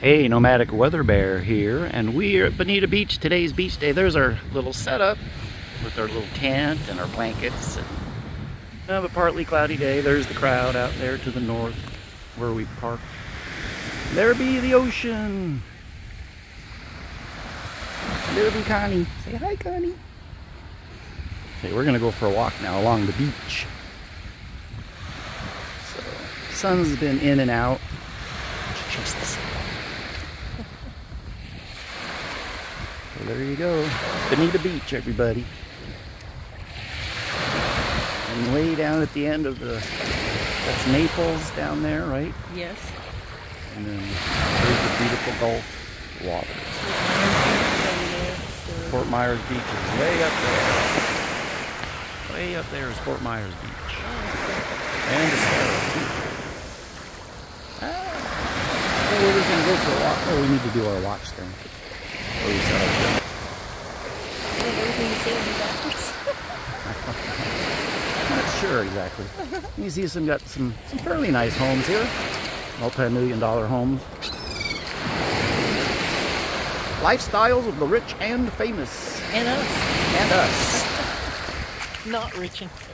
Hey, Nomadic Weather Bear here, and we are at Bonita Beach. Today's beach day. There's our little setup with our little tent and our blankets. And a partly cloudy day. There's the crowd out there to the north where we parked. There be the ocean. There be Connie. Say hi, Connie. Okay, we're gonna go for a walk now along the beach. So, sun's been in and out. Just the sun. So there you go, Bonita Beach, everybody. And way down at the end of that's Naples down there, right? Yes. And then there's the beautiful Gulf water. Fort Myers Beach is way up there. Way up there is Fort Myers Beach. And the Sparrow. Oh, we're just going to go for a walk. Oh, we need to do our watch thing. Not sure exactly. You see got some fairly nice homes here. Multi-million-dollar homes. Lifestyles of the rich and famous. And us. And us. Not rich and famous.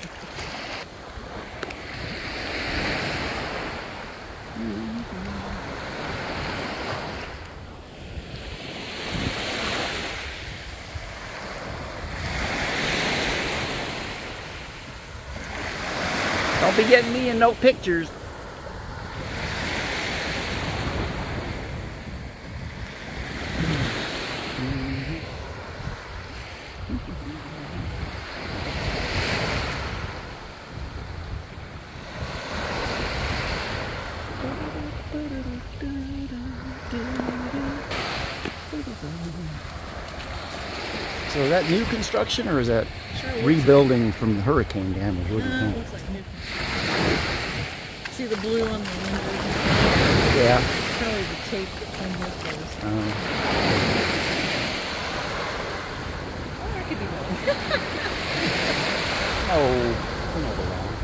Don't be getting me in no pictures. So is that new construction or is that rebuilding from the hurricane damage? What do you think? Looks like new. See the blue on the windows? Yeah. Probably the tape that comes with those. Oh, I could be wrong. Oh, another one.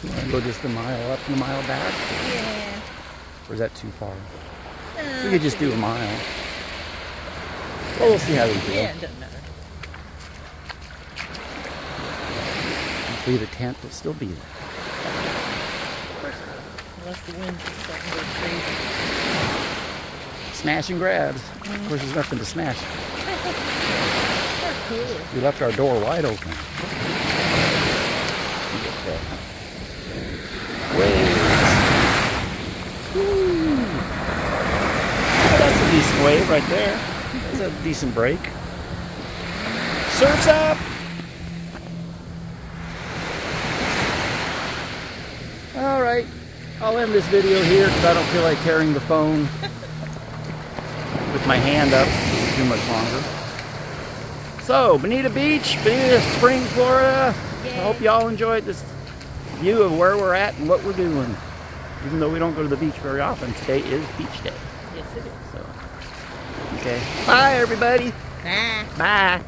You want to go just a mile up and a mile back? Yeah. Or is that too far? We could just do a mile. Well, we'll see how we do. Yeah, it doesn't matter. Leave a tent, but still be there. Unless the wind is starting to go crazy. Smash and grabs. Of course, there's nothing to smash. They're cool. We left our door wide open. Waves. Oh, that's a decent wave right there. That's a decent break. Surf's up! Alright, I'll end this video here because I don't feel like carrying the phone with my hand up too much longer. So, Bonita Beach, Bonita Springs, Florida. Yay. I hope y'all enjoyed this view of where we're at and what we're doing. Even though we don't go to the beach very often, today is beach day. Yes, it is. So, okay. Bye, everybody. Bye. Bye.